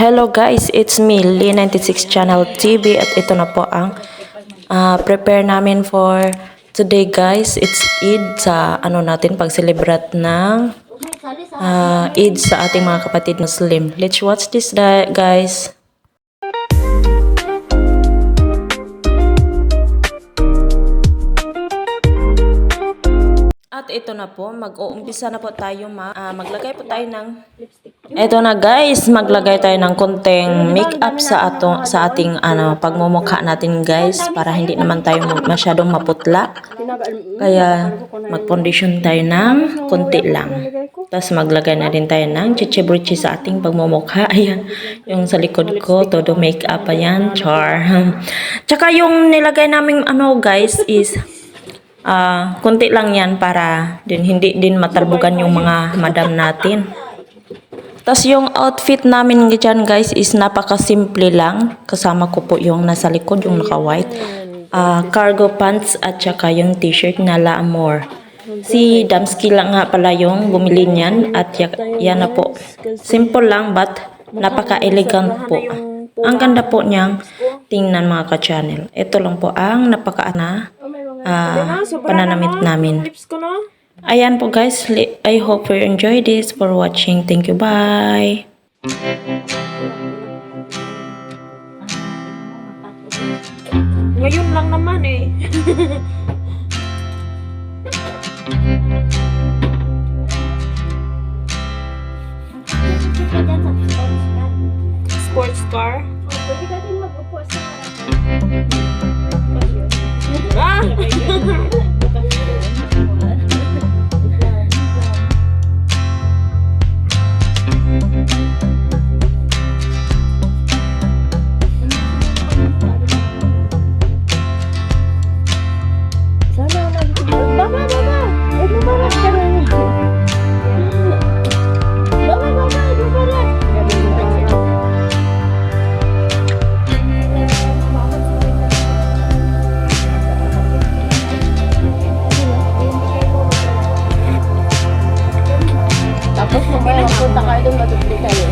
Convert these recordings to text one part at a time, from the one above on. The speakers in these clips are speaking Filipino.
Hello guys, it's me, Lee96 Channel TV at ito na po ang prepare namin for today guys. It's Eid sa natin pag-celebrate ng Eid sa ating mga kapatid Muslim. Let's watch this guys. At ito na po, mag-uumpisa na po tayo maglagay po tayo ng ito na guys, maglagay tayo ng konting makeup sa ating pagmumukha natin guys para hindi naman tayo masyadong maputla. Kaya mag-foundation tayo ng konti lang. Tapos maglagay na din tayo ng chichi-brichi sa ating pagmumukha. Ayan, yung sa likod ko, todo makeup ayan, char. Tsaka yung nilagay namin guys is konti lang yan para hindi din matarbugan yung mga madam natin. Tapos yung outfit namin dyan guys is napaka-simple lang. Kasama ko po yung nasa likod, yung naka-white. Cargo pants at saka yung t-shirt na La Amor. Si Damski lang nga pala yung bumili niyan at yan na po. Simple lang but napaka-elegant po. Ang ganda po niyang tingnan mga ka-channel. Ito lang po ang pananamit namin. Ayan po guys, I hope you enjoy this for watching. Thank you, bye. Ngayon lang naman eh. Sports car? Pwede ka din mag-upo sa Ah! Tapos mamaya punta kayo doon, matutuli kayo.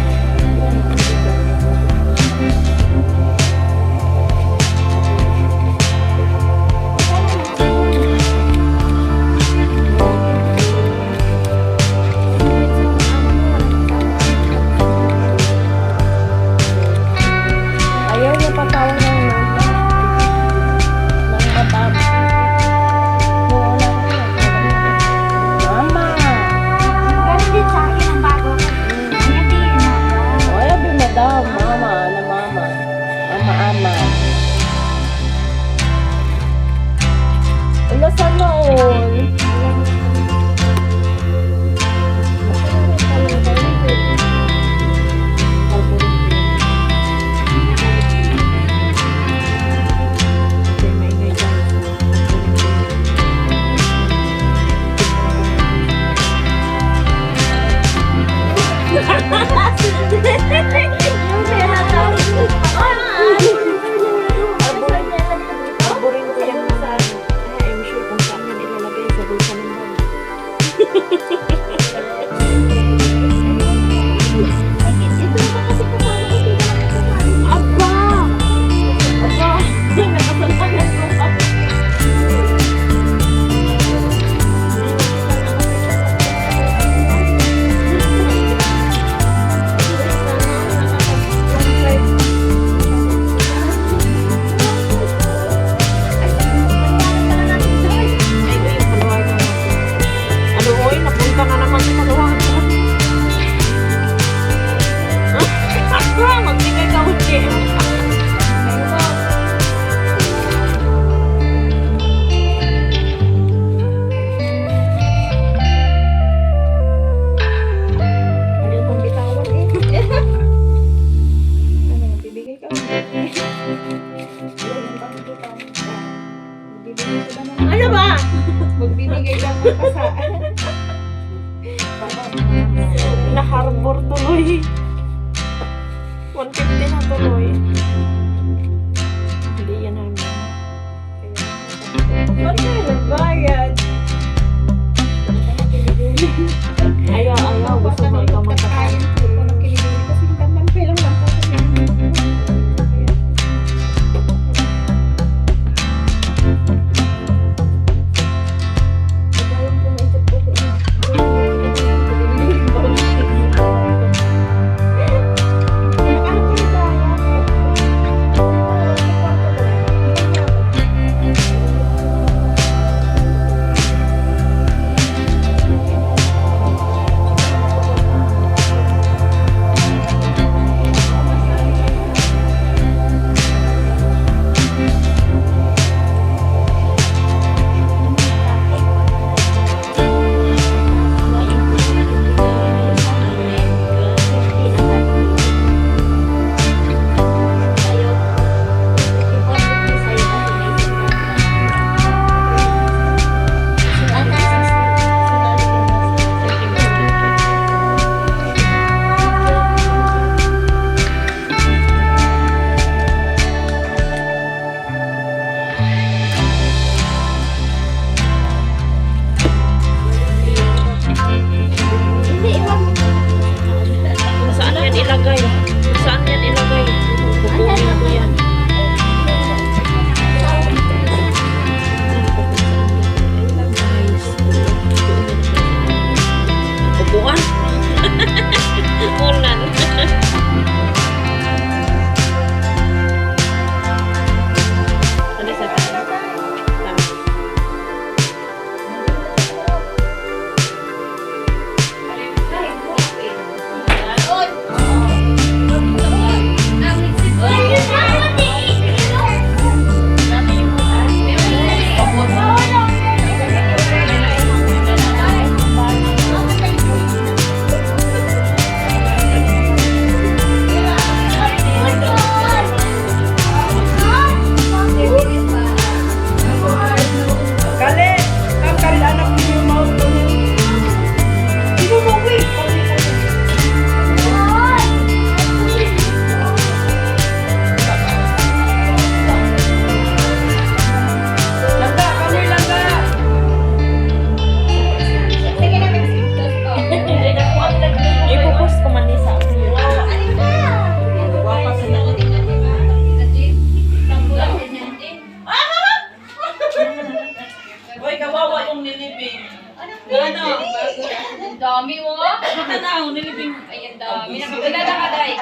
Ayaw niya patawag ng matap. Mama! Meron din sa akin ang bago. Ngayon na. O, ayaw din madam. Mama. Ama. Wala sana all. Arborin ko yan sa I'm sure kung saan yan ilalagay sa bulsa ng mall. Aba! Nakasalangan ko pa. Napunta na naman sa maluwag. Magbigay ka ulit. Ayaw kong bitawan eh. Ano, bibigay ka ulit. Ano ba? Magbibigay lang ka sa... Na-harbor tuloy. 150 na tuloy. Hindi yan namin. Ba't kayo nagbayad? Ayaw. Gusto mo ikaw magkakain. Kasi lang lang nilibing. Ano? Ang dami mo. Tanaw, nilibing. Ay, ang dami. Nakapagdala ka, Day.